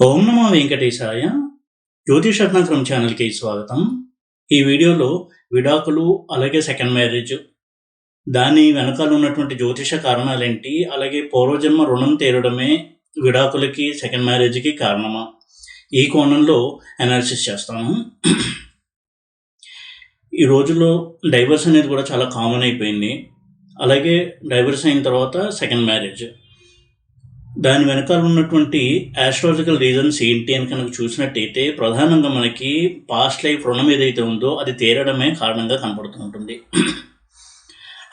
ఓం నమో వెంకటేశాయ. జ్యోతిషరత్నాకరం ఛానల్కి స్వాగతం. ఈ వీడియోలో విడాకులు, అలాగే సెకండ్ మ్యారేజ్, దాని వెనకాల ఉన్నటువంటి జ్యోతిష కారణాలేంటి, అలాగే పూర్వజన్మ రుణం తీరడమే విడాకులకి, సెకండ్ మ్యారేజ్కి కారణమా, ఈ కోణంలో అనాలిసిస్ చేస్తాను. ఈ రోజుల్లో డైవర్స్ అనేది కూడా చాలా కామన్ అయిపోయింది. అలాగే డైవర్స్ అయిన తర్వాత సెకండ్ మ్యారేజ్, దాని వెనకాల ఉన్నటువంటి ఆస్ట్రాలజికల్ రీజన్స్ ఏంటి అని కనుక చూసినట్టయితే ప్రధానంగా మనకి పాస్ట్ లైఫ్ రుణం ఏదైతే ఉందో అది తీరడమే కారణంగా కనపడుతూ ఉంటుంది.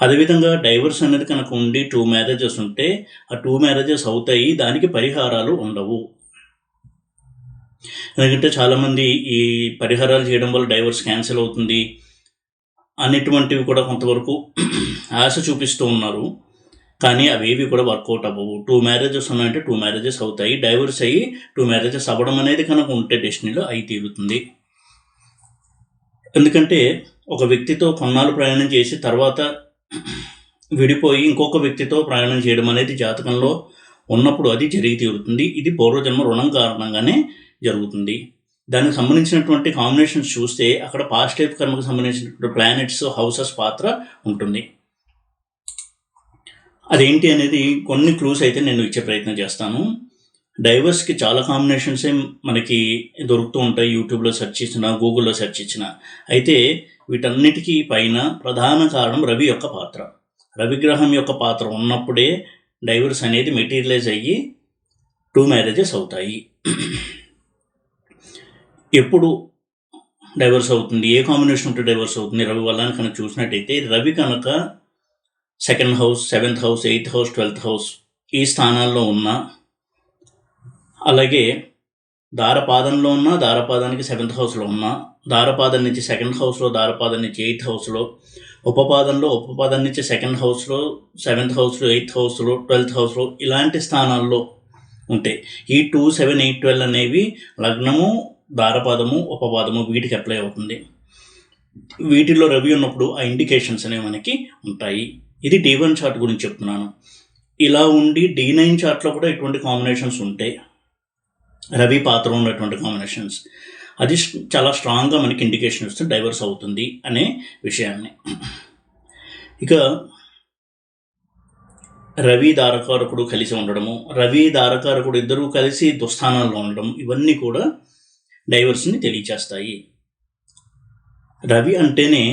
అదేవిధంగా డైవర్స్ అనేది కనుక ఉండి 2 మ్యారేజెస్ ఉంటే ఆ 2 మ్యారేజెస్ అవుతాయి, దానికి పరిహారాలు ఉండవు. ఎందుకంటే చాలామంది ఈ పరిహారాలు చేయడం వల్ల డైవర్స్ క్యాన్సిల్ అవుతుంది అనేటువంటివి కూడా కొంతవరకు ఆశ చూపిస్తూ ఉన్నారు. కానీ అవేవి కూడా వర్కౌట్ అవ్వవు. 2 మ్యారేజెస్ ఉన్నాయంటే 2 మ్యారేజెస్ అవుతాయి. డైవర్స్ అయ్యి 2 మ్యారేజెస్ అవ్వడం అనేది కనుక ఉంటే డెస్టినీలో అయి తీరుతుంది. ఎందుకంటే ఒక వ్యక్తితో కొన్నాళ్ళు ప్రయాణం చేసి తర్వాత విడిపోయి ఇంకొక వ్యక్తితో ప్రయాణం చేయడం అనేది జాతకంలో ఉన్నప్పుడు అది జరిగి తీరుతుంది. ఇది పూర్వజన్మ రుణం కారణంగానే జరుగుతుంది. దానికి సంబంధించినటువంటి కాంబినేషన్స్ చూస్తే అక్కడ పాస్ట్ లైఫ్ కర్మకు సంబంధించినటువంటి ప్లానెట్స్, హౌసెస్ పాత్ర ఉంటుంది. అదేంటి అనేది కొన్ని క్లూస్ అయితే నేను ఇచ్చే ప్రయత్నం చేస్తాను. డైవర్స్కి చాలా కాంబినేషన్సే మనకి దొరుకుతూ ఉంటాయి, యూట్యూబ్లో సెర్చ్ చేసిన, గూగుల్లో సెర్చ్ ఇచ్చిన. అయితే వీటన్నిటికీ పైన ప్రధాన కారణం రవి యొక్క పాత్ర. రవిగ్రహం యొక్క పాత్ర ఉన్నప్పుడే డైవర్స్ అనేది మెటీరియలైజ్ అయ్యి 2 మ్యారేజెస్ అవుతాయి. ఎప్పుడు డైవర్స్ అవుతుంది, ఏ కాంబినేషన్ ఉంటే డైవర్స్ అవుతుంది రవి వల్ల అని కనుక చూసినట్టయితే, రవి కనుక 2nd house, 7th house, 8th house, 12th house ఈ స్థానాల్లో ఉన్న, అలాగే దారపాదంలో ఉన్న, దారపాదానికి 7th హౌస్లో ఉన్న, దారపాదం నుంచి 2nd హౌస్లో, దారపాదం నుంచి 8th హౌస్లో, ఉపపాదంలో, ఉపపాదం నుంచి 2nd హౌస్లో, 7th హౌస్లో, 8th హౌస్లో, 12th హౌస్లో ఇలాంటి స్థానాల్లో ఉంటాయి. ఈ 2, 7, 8, 12 అనేవి లగ్నము, దారపాదము, ఉపపాదము వీటికి అప్లై అవుతుంది. వీటిల్లో రవి ఉన్నప్పుడు ఆ ఇండికేషన్స్ అనేవి మనకి ఉంటాయి. ఇది D1 చార్ట్ గురించి చెప్తున్నాను. ఇలా ఉండి D9 చార్ట్లో కూడా ఇటువంటి కాంబినేషన్స్ ఉంటాయి, రవి పాత్ర ఉన్నటువంటి కాంబినేషన్స్. అది చాలా స్ట్రాంగ్గా మనకి ఇండికేషన్ ఇస్తుంది డైవర్స్ అవుతుంది అనే విషయాన్ని. ఇక రవి దారకారకుడు కలిసి ఉండడము, రవి దారకారకుడు ఇద్దరూ కలిసి దుస్థానాల్లో ఉండడం, ఇవన్నీ కూడా డైవర్స్ని తెలియచేస్తాయి. రవి అంటేనే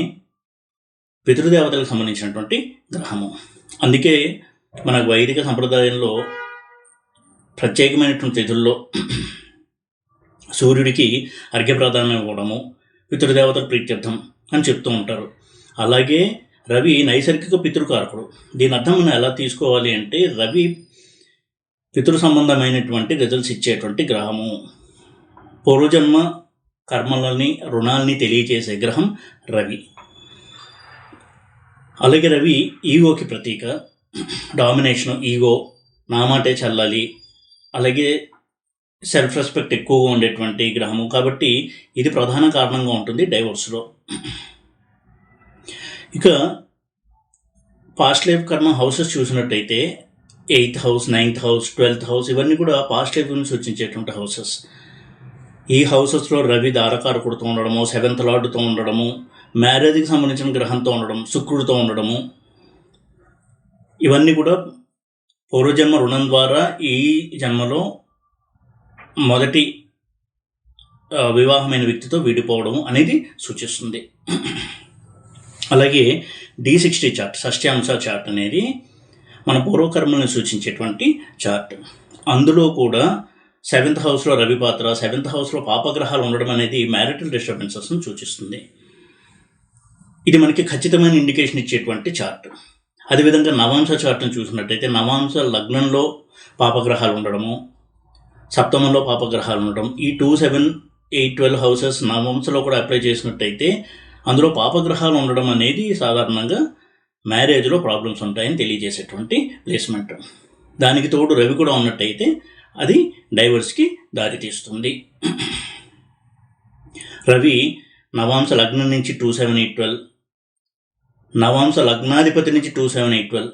పితృదేవతలకు సంబంధించినటువంటి గ్రహము. అందుకే మన వైదిక సంప్రదాయంలో ప్రత్యేకమైనటువంటి తిథుల్లో సూర్యుడికి అర్ఘ్యప్రదానం ఇవ్వడము పితృదేవతల ప్రీత్యర్థం అని చెప్తూ ఉంటారు. అలాగే రవి నైసర్గిక పితృకారకుడు. దీని అర్థం మనం ఎలా తీసుకోవాలి అంటే, రవి పితృ సంబంధమైనటువంటి రిజల్ట్స్ ఇచ్చేటువంటి గ్రహము. పూర్వజన్మ కర్మలని, రుణాలని తెలియజేసే గ్రహం రవి. అలాగే రవి ఈగోకి ప్రతీక, డామినేషన్, ఈగో, నా మాటే చల్లాలి, అలాగే సెల్ఫ్ రెస్పెక్ట్ ఎక్కువగా ఉండేటువంటి గ్రహము. కాబట్టి ఇది ప్రధాన కారణంగా ఉంటుంది డైవర్స్లో. ఇక పాస్ట్ లైఫ్ కర్మ హౌసెస్ చూసినట్టయితే 8th house, 9th house, 12th house ఇవన్నీ కూడా పాస్ట్ లైఫ్ నుంచి సూచించేటువంటి హౌసెస్. ఈ హౌసెస్లో రవి దారకారకుడితో ఉండడము, 7th లార్డ్తో ఉండడము, మ్యారేజ్కి సంబంధించిన గ్రహంతో ఉండడం, శుక్రుడితో ఉండడము, ఇవన్నీ కూడా పూర్వజన్మ రుణం ద్వారా ఈ జన్మలో మొదటి వివాహమైన వ్యక్తితో విడిపోవడం అనేది సూచిస్తుంది. అలాగే D60 చార్ట్, షష్ఠ్యాంశ చార్ట్ అనేది మన పూర్వకర్మలను సూచించేటువంటి చార్ట్. అందులో కూడా 7th హౌస్లో రవి పాత్ర, 7th హౌస్లో పాపగ్రహాలు ఉండడం అనేది మ్యారిటల్ డిస్టర్బెన్సెస్ను సూచిస్తుంది. ఇది మనకి ఖచ్చితమైన ఇండికేషన్ ఇచ్చేటువంటి చార్ట్. అదేవిధంగా నవాంశ చార్ట్ని చూసినట్టయితే, నవాంశ లగ్నంలో పాపగ్రహాలు ఉండడము, సప్తమంలో పాపగ్రహాలు ఉండడం, ఈ 2, 7, 8, 12 హౌసెస్ నవాంశలో కూడా అప్లై చేసినట్టయితే అందులో పాపగ్రహాలు ఉండడం అనేది సాధారణంగా మ్యారేజ్లో ప్రాబ్లమ్స్ ఉంటాయని తెలియజేసేటువంటి ప్లేస్మెంట్. దానికి తోడు రవి కూడా ఉన్నట్టయితే అది డైవర్స్కి దారితీస్తుంది. రవి నవాంశ లగ్నం నుంచి 2, 7, 8, 12, నవాంశ లగ్నాధిపతి నుంచి 2, 7, 8, 12,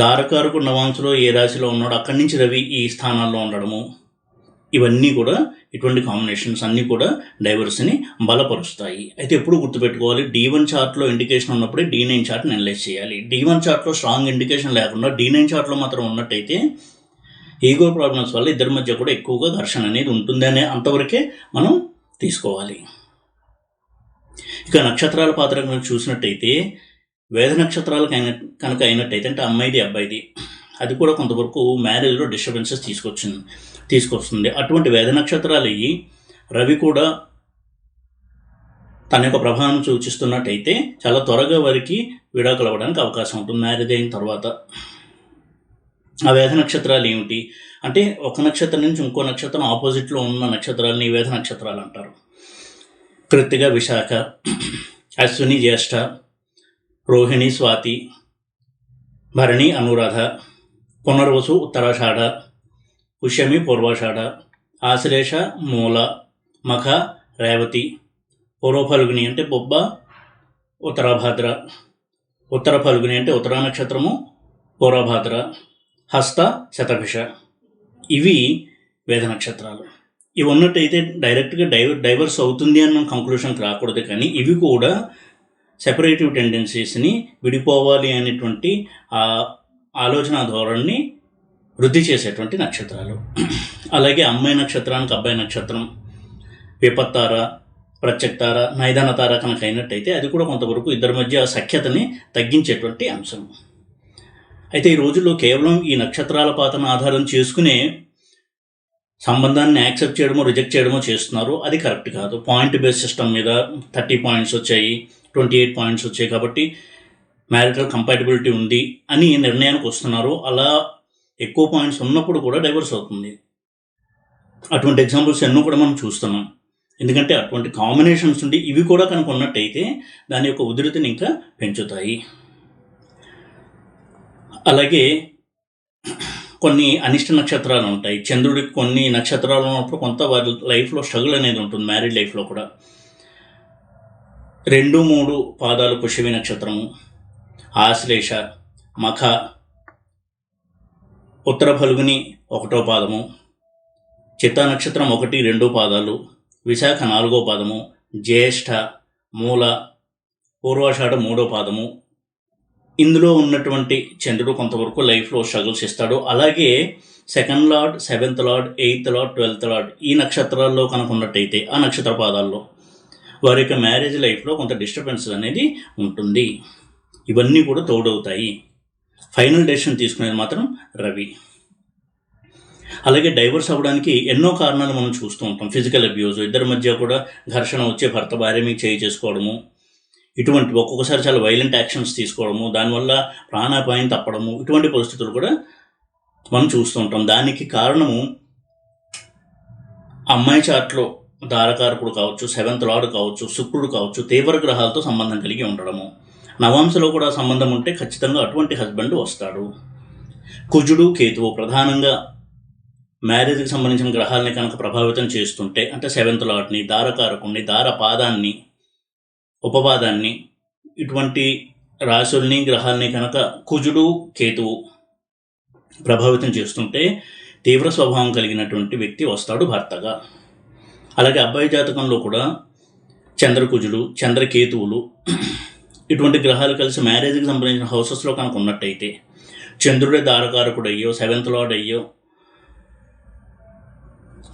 దారకారకుడు నవాంశలో ఏ రాశిలో ఉన్నాడో అక్కడి నుంచి రవి ఈ స్థానాల్లో ఉండడము, ఇవన్నీ కూడా ఇటువంటి కాంబినేషన్స్ అన్నీ కూడా డైవర్స్ని బలపరుస్తాయి. అయితే ఎప్పుడు గుర్తుపెట్టుకోవాలి, D1 చార్ట్లో ఇండికేషన్ ఉన్నప్పుడే D9 చార్ట్ని అనలైజ్ చేయాలి. D1 చార్ట్లో స్ట్రాంగ్ ఇండికేషన్ లేకుండా D9 చార్ట్లో మాత్రం ఉన్నట్టయితే ఈగో ప్రాబ్లమ్స్ వల్ల ఇద్దరి మధ్య కూడా ఎక్కువగా ఘర్షణ అనేది ఉంటుంది అనే అంతవరకే మనం తీసుకోవాలి. ఇక నక్షత్రాల పాత్ర కనుక చూసినట్టయితే వేద నక్షత్రాలకు కనుక అయినట్టయితే అంటే అమ్మాయిది అబ్బాయిది, అది కూడా కొంతవరకు మ్యారేజ్లో డిస్టర్బెన్సెస్ తీసుకొస్తుంది. అటువంటి వేద నక్షత్రాలు అయ్యి రవి కూడా తన యొక్క ప్రభావం సూచిస్తున్నట్టయితే చాలా త్వరగా వారికి విడాకులు అవ్వడానికి అవకాశం ఉంటుంది మ్యారేజ్ అయిన తర్వాత. ఆ వేద నక్షత్రాలు ఏమిటి అంటే, ఒక నక్షత్రం నుంచి ఇంకో నక్షత్రం ఆపోజిట్లో ఉన్న నక్షత్రాలని వేద నక్షత్రాలు అంటారు. కృత్తిక, విశాఖ, అశ్విని, జ్యేష్ఠ, రోహిణి, స్వాతి, భరణి, అనురాధ, పునర్వసు, ఉత్తరాషాఢ, పుష్యమి, పూర్వాషాఢ, ఆశ్లేష, మూల, మఖ, రేవతి, పూర్వ ఫల్గుని అంటే బొబ్బ, ఉత్తరాభాద్ర, ఉత్తర ఫల్గుని అంటే ఉత్తరా నక్షత్రము, పూర్వభాద్ర, హస్త, శతభిష, ఇవి వేద నక్షత్రాలు. ఇవి ఉన్నట్టయితే డైరెక్ట్గా డైవర్స్ అవుతుంది అన్న కంక్లూషన్కి రాకూడదు, కానీ ఇవి కూడా సెపరేటివ్ టెండెన్సీస్ని, విడిపోవాలి అనేటువంటి ఆలోచన ధోరణిని వృద్ధి చేసేటువంటి నక్షత్రాలు. అలాగే అమ్మాయి నక్షత్రానికి అబ్బాయి నక్షత్రం, విపత్తార, ప్రత్యక్తార, నైదానతార కనుక అయినట్టయితే అది కూడా కొంతవరకు ఇద్దరి మధ్య సఖ్యతని తగ్గించేటువంటి అంశం. అయితే ఈ రోజుల్లో కేవలం ఈ నక్షత్రాల పాత్రను ఆధారం చేసుకునే సంబంధాన్ని యాక్సెప్ట్ చేయడమో రిజెక్ట్ చేయడమో చేస్తున్నారు. అది కరెక్ట్ కాదు. పాయింట్ బేస్ సిస్టమ్ మీద 30 పాయింట్స్ వచ్చాయి, 28 పాయింట్స్ వచ్చాయి కాబట్టి మ్యారిటల్ కంపాటిబిలిటీ ఉంది అని నిర్ణయానికి వస్తున్నారు. అలా ఎక్కువ పాయింట్స్ ఉన్నప్పుడు కూడా డైవర్స్ అవుతుంది. అటువంటి ఎగ్జాంపుల్స్ ఎన్నో కూడా మనం చూస్తున్నాం. ఎందుకంటే అటువంటి కాంబినేషన్స్ ఉండి ఇవి కూడా కనుక ఉన్నట్టయితే దాని యొక్క ఉధృతిని ఇంకా పెంచుతాయి. అలాగే కొన్ని అనిష్ట నక్షత్రాలు ఉంటాయి. చంద్రుడికి కొన్ని నక్షత్రాలు ఉన్నప్పుడు కొంత వారి లైఫ్లో స్ట్రగుల్ అనేది ఉంటుంది. మ్యారీడ్ లైఫ్లో కూడా 2, 3 పాదాలు పుష్యమి నక్షత్రము, ఆశ్లేష, మఖ, ఉత్తర ఫల్గుని 1వ పాదము, చిత్తా నక్షత్రం 1, 2 పాదాలు, విశాఖ 4వ పాదము, జ్యేష్ఠ, మూల, పూర్వాషాఢ 3వ పాదము. ఇందులో ఉన్నటువంటి చంద్రుడు కొంతవరకు లైఫ్లో స్ట్రగుల్స్ ఇస్తాడు. అలాగే 2nd lord, 7th lord, 8th lord, 12th lord ఈ నక్షత్రాల్లో కనుక ఉన్నట్టయితే ఆ నక్షత్ర పాదాల్లో వారి యొక్క మ్యారేజ్ లైఫ్లో కొంత డిస్టర్బెన్స్ అనేది ఉంటుంది. ఇవన్నీ కూడా తోడవుతాయి. ఫైనల్ డెసిషన్ తీసుకునేది మాత్రం రవి. అలాగే డైవర్స్ అవ్వడానికి ఎన్నో కారణాలు మనం చూస్తూ ఉంటాం. ఫిజికల్ అబ్యూజ్, ఇద్దరి మధ్య కూడా ఘర్షణ వచ్చే భర్త భార్య మీద చేయి చేసుకోవడము, ఇటువంటి ఒక్కొక్కసారి చాలా వైలెంట్ యాక్షన్స్ తీసుకోవడము, దానివల్ల ప్రాణాపాయం తప్పడము, ఇటువంటి పరిస్థితులు కూడా మనం చూస్తూ ఉంటాం. దానికి కారణము అమ్మాయి చార్ట్లో దారకారకుడు కావచ్చు, 7th లార్డ్ కావచ్చు, శుక్రుడు కావచ్చు, తీవ్ర గ్రహాలతో సంబంధం కలిగి ఉండడము. నవాంశలో కూడా సంబంధం ఉంటే ఖచ్చితంగా అటువంటి హస్బెండ్ వస్తాడు. కుజుడు, కేతువు ప్రధానంగా మ్యారేజ్కి సంబంధించిన గ్రహాలని కనుక ప్రభావితం చేస్తుంటే, అంటే 7th లార్డ్ని, దారకారకుడిని, దారపాదాన్ని, ఉపపాదాన్ని, ఇటువంటి రాశుల్ని గ్రహాలని కనుక కుజుడు, కేతువు ప్రభావితం చేస్తుంటే తీవ్ర స్వభావం కలిగినటువంటి వ్యక్తి వస్తాడు భర్తగా. అలాగే అబ్బాయి జాతకంలో కూడా చంద్రకుజుడు, చంద్రకేతువులు ఇటువంటి గ్రహాలు కలిసి మ్యారేజ్కి సంబంధించిన హౌసెస్లో కనుక ఉన్నట్టయితే, చంద్రుడే దారకారకుడు అయ్యో, 7th లార్డ్ అయ్యో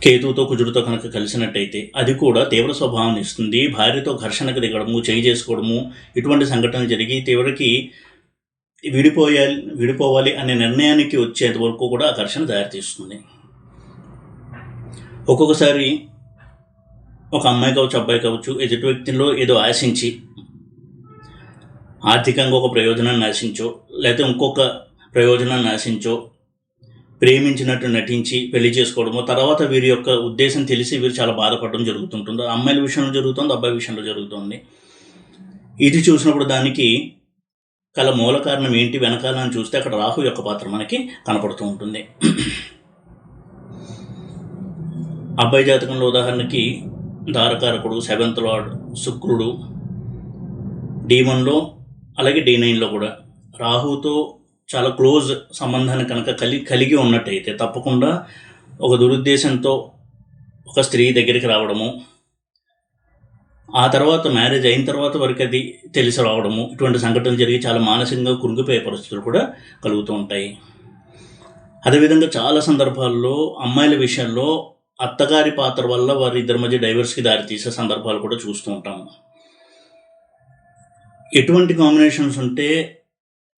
కేతువుతో కుజుడితో కనుక కలిసినట్టయితే అది కూడా తీవ్ర స్వభావాన్ని ఇస్తుంది. భార్యతో ఘర్షణకు దిగడము, చేయి చేసుకోవడము, ఇటువంటి సంఘటనలు జరిగి తీవ్రకి విడిపోవాలి అనే నిర్ణయానికి వచ్చేంత వరకు కూడా ఆ ఘర్షణ దారితీస్తుంది. ఒక్కొక్కసారి ఒక అమ్మాయి కావచ్చు, అబ్బాయి కావచ్చు, ఎదుటి వ్యక్తిలో ఏదో ఆశించి ఆర్థికంగా ఒక ప్రయోజనాన్ని ఆశించో, లేకపోతే ఇంకొక ప్రయోజనాన్ని ఆశించో ప్రేమించినట్టు నటించి పెళ్లి చేసుకోవడము, తర్వాత వీరి యొక్క ఉద్దేశం తెలిసి వీరు చాలా బాధపడడం జరుగుతుంటుంది. అమ్మాయిల విషయంలో జరుగుతుంది, అబ్బాయి విషయంలో జరుగుతుంది. ఇది చూసినప్పుడు దానికి కల మూల కారణం ఏంటి వెనకాలని చూస్తే అక్కడ రాహు యొక్క పాత్ర మనకి కనపడుతూ ఉంటుంది. అబ్బాయి జాతకంలో ఉదాహరణకి దారకారకుడు 7th లార్డ్ శుక్రుడు D1లో అలాగే D9లో కూడా రాహుతో చాలా క్లోజ్ సంబంధాన్ని కనుక కలిగి ఉన్నట్టయితే తప్పకుండా ఒక దురుద్దేశంతో ఒక స్త్రీ దగ్గరికి రావడము, ఆ తర్వాత మ్యారేజ్ అయిన తర్వాత వరకు అది తెలిసి రావడము, ఇటువంటి సంఘటనలు జరిగి చాలా మానసికంగా కృంగిపోయే పరిస్థితులు కూడా కలుగుతూ ఉంటాయి. అదేవిధంగా చాలా సందర్భాల్లో అమ్మాయిల విషయంలో అత్తగారి పాత్ర వల్ల వారి ఇద్దరి మధ్య డైవర్స్కి దారితీసే సందర్భాలు కూడా చూస్తూ ఉంటాము. ఎటువంటి కాంబినేషన్స్ ఉంటే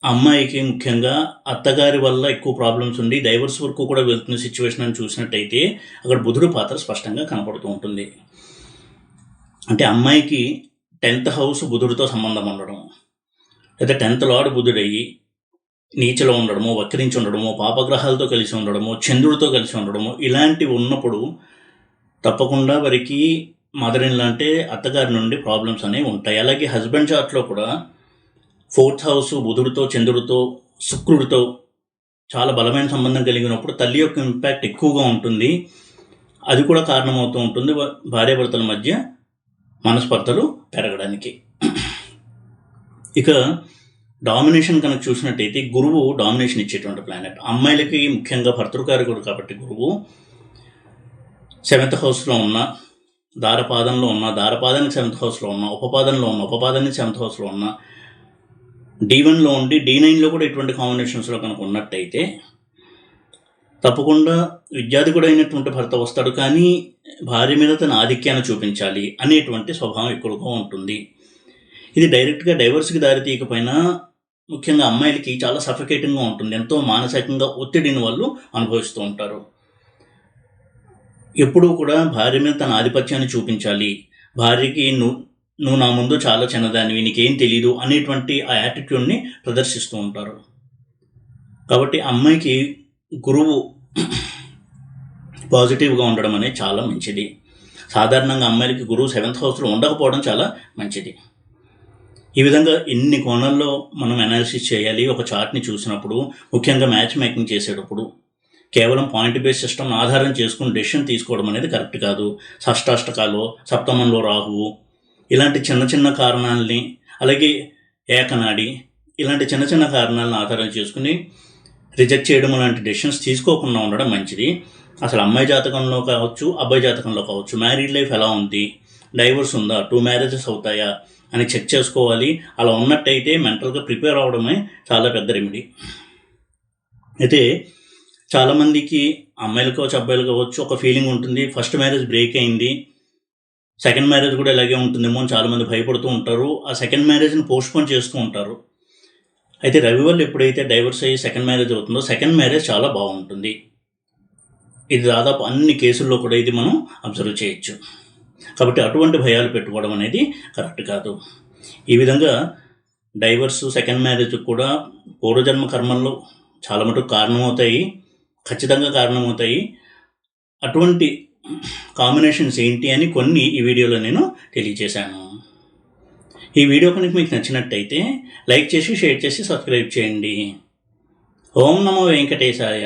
అమ్మాయికి ముఖ్యంగా అత్తగారి వల్ల ఎక్కువ ప్రాబ్లమ్స్ ఉండి డైవర్స్ వరకు కూడా వెళ్తున్న సిచ్యువేషన్ అని చూసినట్టయితే అక్కడ బుధుడు పాత్ర స్పష్టంగా కనపడుతూ ఉంటుంది. అంటే అమ్మాయికి 10th హౌస్ బుధుడితో సంబంధం ఉండడం, లేదా 10th లార్డ్ బుధుడయ్యి నీచలో ఉండడము, వక్రించి ఉండడము, పాపగ్రహాలతో కలిసి ఉండడము, చంద్రుడితో కలిసి ఉండడము, ఇలాంటివి ఉన్నప్పుడు తప్పకుండా వారికి మదర్ ఇన్ లా అంటే అత్తగారి నుండి ప్రాబ్లమ్స్ అనేవి ఉంటాయి. అలాగే హస్బెండ్ చార్ట్లో కూడా 4th హౌస్ బుధుడితో, చంద్రుడితో, శుక్రుడితో చాలా బలమైన సంబంధం కలిగినప్పుడు తల్లి యొక్క ఇంపాక్ట్ ఎక్కువగా ఉంటుంది. అది కూడా కారణమవుతూ ఉంటుంది భార్యాభర్తల మధ్య మనస్పర్ధలు పెరగడానికి. ఇక డామినేషన్ కనుక చూసినట్టయితే గురువు డామినేషన్ ఇచ్చేటువంటి ప్లానెట్. అమ్మాయిలకి ముఖ్యంగా భర్తృకారకుడు కాబట్టి గురువు 7th హౌస్లో ఉన్న, దారపాదంలో ఉన్న, దారపాదానికి 7th హౌస్లో ఉన్న, ఉపపాదంలో ఉన్న, ఉపపాదానికి 7th హౌస్లో ఉన్న, D1లో ఉండి D9లో కూడా ఇటువంటి కాంబినేషన్స్లో కనుక ఉన్నట్టయితే తప్పకుండా విద్యాధికుడు అయినటువంటి భర్త వస్తాడు, కానీ భార్య మీద తన ఆధిక్యాన్ని చూపించాలి అనేటువంటి స్వభావం ఎక్కువగా ఉంటుంది. ఇది డైరెక్ట్గా డైవర్స్కి దారితీయకపోయినా ముఖ్యంగా అమ్మాయిలకి చాలా సఫికేటింగ్గా ఉంటుంది. ఎంతో మానసికంగా ఒత్తిడిని వాళ్ళు అనుభవిస్తూ ఉంటారు. ఎప్పుడూ కూడా భార్య మీద తన ఆధిపత్యాన్ని చూపించాలి, భార్యకి నువ్వు నా ముందు చాలా చిన్నదానివి, నీకేం తెలీదు అనేటువంటి ఆ యాటిట్యూడ్ని ప్రదర్శిస్తూ ఉంటారు. కాబట్టి అమ్మాయికి గురువు పాజిటివ్గా ఉండడం అనేది చాలా మంచిది. సాధారణంగా అమ్మాయిలకి గురువు 7th హౌస్లో ఉండకపోవడం చాలా మంచిది. ఈ విధంగా ఎన్ని కోణాల్లో మనం అనాలిసిస్ చేయాలి ఒక చార్ట్ని చూసినప్పుడు, ముఖ్యంగా మ్యాచ్ మేకింగ్ చేసేటప్పుడు కేవలం పాయింట్ బేస్ సిస్టమ్ని ఆధారం చేసుకుని డెసిషన్ తీసుకోవడం అనేది కరెక్ట్ కాదు. షష్టాష్టకాలు, సప్తమంలో రాహువు, ఇలాంటి చిన్న చిన్న కారణాలని, అలాగే ఏకనాడి, ఇలాంటి చిన్న చిన్న కారణాలను ఆధారం చేసుకుని రిజెక్ట్ చేయడం లాంటి డెసిషన్స్ తీసుకోకుండా ఉండడం మంచిది. అసలు అమ్మాయి జాతకంలో కావచ్చు, అబ్బాయి జాతకంలో కావచ్చు, మ్యారీడ్ లైఫ్ ఎలా ఉంది, డైవర్స్ ఉందా, 2 మ్యారేజెస్ అవుతాయా అని చెక్ చేసుకోవాలి. అలా ఉన్నట్టయితే మెంటల్గా ప్రిపేర్ అవడమే చాలా పెద్ద రెమెడీ. అయితే చాలామందికి అమ్మాయిలు కావచ్చు, అబ్బాయిలు కావచ్చు ఒక ఫీలింగ్ ఉంటుంది, ఫస్ట్ మ్యారేజ్ బ్రేక్ అయింది, సెకండ్ మ్యారేజ్ కూడా ఇలాగే ఉంటుందేమో అని చాలామంది భయపడుతూ ఉంటారు. ఆ సెకండ్ మ్యారేజ్ని పోస్ట్పోన్ చేస్తూ ఉంటారు. అయితే రవి వల్ల ఎప్పుడైతే డైవర్స్ అయ్యి సెకండ్ మ్యారేజ్ అవుతుందో సెకండ్ మ్యారేజ్ చాలా బాగుంటుంది. ఇది దాదాపు అన్ని కేసుల్లో కూడా ఇది మనం అబ్జర్వ్ చేయొచ్చు. కాబట్టి అటువంటి భయాలు పెట్టుకోవడం అనేది కరెక్ట్ కాదు. ఈ విధంగా డైవర్స్, సెకండ్ మ్యారేజ్ కూడా పూర్వజన్మ కర్మల్లో చాలా మటుకు కారణమవుతాయి, ఖచ్చితంగా కారణమవుతాయి. అటువంటి కాంబినేషన్స్ ఏంటి అని కొన్ని ఈ వీడియోలో నేను తెలియజేశాను. ఈ వీడియో కనుక మీకు నచ్చినట్టయితే లైక్ చేసి, షేర్ చేసి, సబ్స్క్రైబ్ చేయండి. ఓం నమో వెంకటేశాయ.